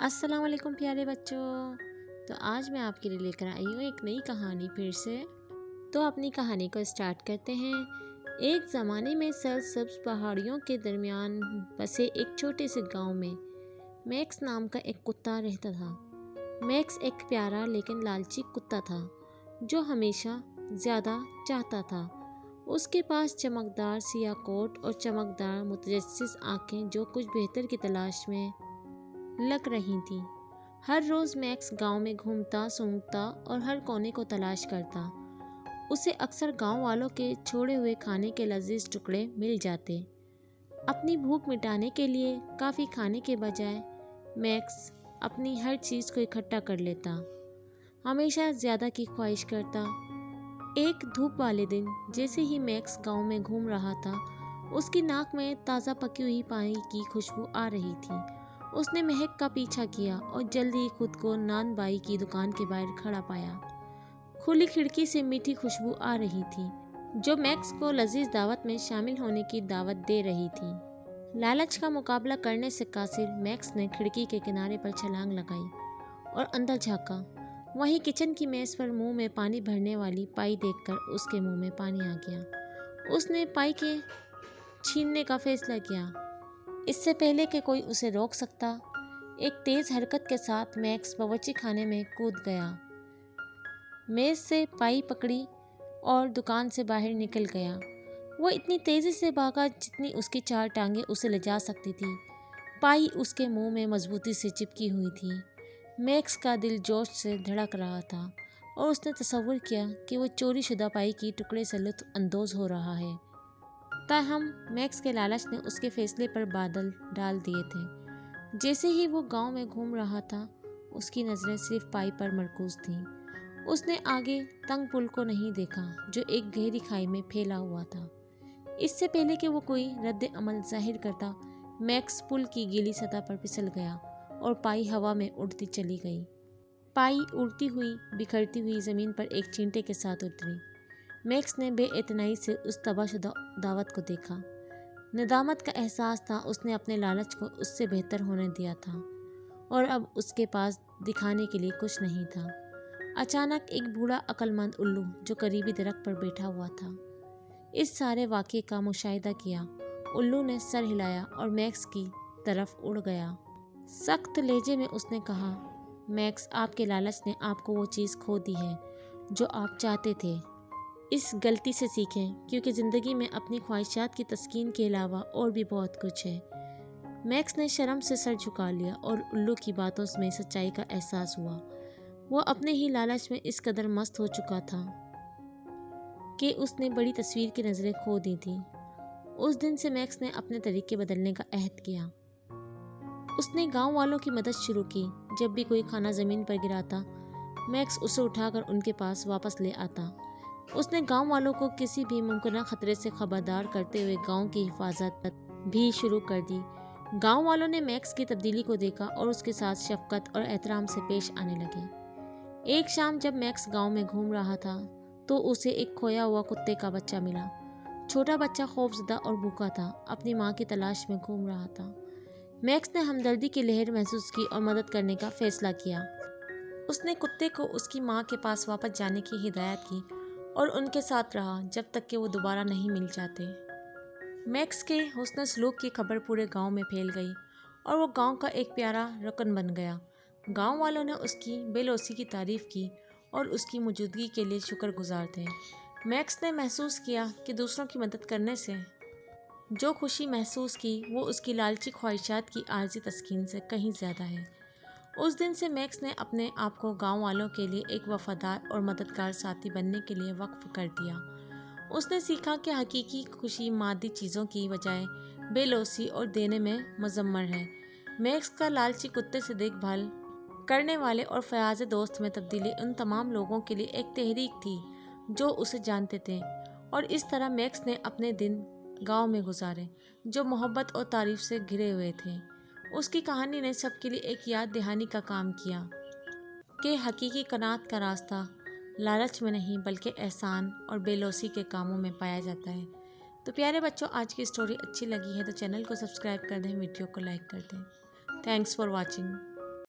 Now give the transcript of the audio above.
السلام علیکم پیارے بچوں، تو آج میں آپ کے لیے لے کر آئی ہوں ایک نئی کہانی پھر سے۔ تو اپنی کہانی کو اسٹارٹ کرتے ہیں۔ ایک زمانے میں سرسبز پہاڑیوں کے درمیان بسے ایک چھوٹے سے گاؤں میں میکس نام کا ایک کتا رہتا تھا۔ میکس ایک پیارا لیکن لالچی کتا تھا جو ہمیشہ زیادہ چاہتا تھا۔ اس کے پاس چمکدار سیاہ کوٹ اور چمکدار متجسس آنکھیں جو کچھ بہتر کی تلاش میں لگ رہی تھیں۔ ہر روز میکس گاؤں میں گھومتا سونگھتا اور ہر کونے کو تلاش کرتا۔ اسے اکثر گاؤں والوں کے چھوڑے ہوئے کھانے کے لذیذ ٹکڑے مل جاتے۔ اپنی بھوک مٹانے کے لیے کافی کھانے کے بجائے میکس اپنی ہر چیز کو اکٹھا کر لیتا، ہمیشہ زیادہ کی خواہش کرتا۔ ایک دھوپ والے دن جیسے ہی میکس گاؤں میں گھوم رہا تھا، اس کی ناک میں تازہ پکی ہوئی پانی کی خوشبو آ رہی تھی۔ اس نے مہک کا پیچھا کیا اور جلد ہی خود کو نان بائی کی دکان کے باہر کھڑا پایا۔ کھلی کھڑکی سے میٹھی خوشبو آ رہی تھی جو میکس کو لذیذ دعوت میں شامل ہونے کی دعوت دے رہی تھی۔ لالچ کا مقابلہ کرنے سے قاصر میکس نے کھڑکی کے کنارے پر چھلانگ لگائی اور اندر جھانکا۔ وہیں کچن کی میز پر منہ میں پانی بھرنے والی پائی دیکھ کر اس کے منہ میں پانی آ گیا۔ اس نے پائی کے چھیننے کا فیصلہ کیا۔ اس سے پہلے کہ کوئی اسے روک سکتا، ایک تیز حرکت کے ساتھ میکس باورچی خانے میں کود گیا، میز سے پائی پکڑی اور دکان سے باہر نکل گیا۔ وہ اتنی تیزی سے بھاگا جتنی اس کی 4 ٹانگیں اسے لے جا سکتی تھی۔ پائی اس کے منہ میں مضبوطی سے چپکی ہوئی تھی۔ میکس کا دل جوش سے دھڑک رہا تھا اور اس نے تصور کیا کہ وہ چوری شدہ پائی کی ٹکڑے سے لطف اندوز ہو رہا ہے۔ تاہم میکس کے لالچ نے اس کے فیصلے پر بادل ڈال دیے تھے۔ جیسے ہی وہ گاؤں میں گھوم رہا تھا، اس کی نظریں صرف پائی پر مرکوز تھیں۔ اس نے آگے تنگ پل کو نہیں دیکھا جو ایک گہری کھائی میں پھیلا ہوا تھا۔ اس سے پہلے کہ وہ کوئی رد عمل ظاہر کرتا، میکس پل کی گیلی سطح پر پھسل گیا اور پائی ہوا میں اڑتی چلی گئی۔ پائی اڑتی ہوئی بکھرتی ہوئی زمین پر ایک چینٹے کے ساتھ اتری۔ میکس نے بے اعتنائی سے اس تباہ شدہ دعوت کو دیکھا۔ ندامت کا احساس تھا، اس نے اپنے لالچ کو اس سے بہتر ہونے دیا تھا اور اب اس کے پاس دکھانے کے لیے کچھ نہیں تھا۔ اچانک ایک بوڑھا عقل مند الو جو قریبی درخت پر بیٹھا ہوا تھا، اس سارے واقعے کا مشاہدہ کیا۔ الو نے سر ہلایا اور میکس کی طرف اڑ گیا۔ سخت لہجے میں اس نے کہا، میکس، آپ کے لالچ نے آپ کو وہ چیز کھو دی ہے جو آپ چاہتے تھے۔ اس غلطی سے سیکھیں کیونکہ زندگی میں اپنی خواہشات کی تسکین کے علاوہ اور بھی بہت کچھ ہے۔ میکس نے شرم سے سر جھکا لیا اور الو کی باتوں میں سچائی کا احساس ہوا۔ وہ اپنے ہی لالچ میں اس قدر مست ہو چکا تھا کہ اس نے بڑی تصویر کی نظریں کھو دی تھیں۔ اس دن سے میکس نے اپنے طریقے بدلنے کا عہد کیا۔ اس نے گاؤں والوں کی مدد شروع کی۔ جب بھی کوئی کھانا زمین پر گراتا، میکس اسے اٹھا کر ان کے پاس واپس لے آتا۔ اس نے گاؤں والوں کو کسی بھی ممکنہ خطرے سے خبردار کرتے ہوئے گاؤں کی حفاظت بھی شروع کر دی۔ گاؤں والوں نے میکس کی تبدیلی کو دیکھا اور اس کے ساتھ شفقت اور احترام سے پیش آنے لگے۔ ایک شام جب میکس گاؤں میں گھوم رہا تھا تو اسے ایک کھویا ہوا کتے کا بچہ ملا۔ چھوٹا بچہ خوفزدہ اور بھوکا تھا، اپنی ماں کی تلاش میں گھوم رہا تھا۔ میکس نے ہمدردی کی لہر محسوس کی اور مدد کرنے کا فیصلہ کیا۔ اس نے کتے کو اس کی ماں کے پاس واپس جانے کی ہدایت کی اور ان کے ساتھ رہا جب تک کہ وہ دوبارہ نہیں مل جاتے۔ میکس کے حسن سلوک کی خبر پورے گاؤں میں پھیل گئی اور وہ گاؤں کا ایک پیارا رکن بن گیا۔ گاؤں والوں نے اس کی بے لوثی کی تعریف کی اور اس کی موجودگی کے لیے شکر گزار تھے۔ میکس نے محسوس کیا کہ دوسروں کی مدد کرنے سے جو خوشی محسوس کی وہ اس کی لالچی خواہشات کی عارضی تسکین سے کہیں زیادہ ہے۔ اس دن سے میکس نے اپنے آپ کو گاؤں والوں کے لیے ایک وفادار اور مددگار ساتھی بننے کے لیے وقف کر دیا۔ اس نے سیکھا کہ حقیقی خوشی مادی چیزوں کی بجائے بے لوثی اور دینے میں مضمر ہے۔ میکس کا لالچی کتے سے دیکھ بھال کرنے والے اور فیاض دوست میں تبدیلی ان تمام لوگوں کے لیے ایک تحریک تھی جو اسے جانتے تھے، اور اس طرح میکس نے اپنے دن گاؤں میں گزارے جو محبت اور تعریف سے گھرے ہوئے تھے۔ اس کی کہانی نے سب کے لیے ایک یاد دہانی کا کام کیا کہ حقیقی قناعت کا راستہ لالچ میں نہیں بلکہ احسان اور بے لوثی کے کاموں میں پایا جاتا ہے۔ تو پیارے بچوں، آج کی اسٹوری اچھی لگی ہے تو چینل کو سبسکرائب کر دیں، ویڈیو کو لائک کر دیں۔ Thanks for watching.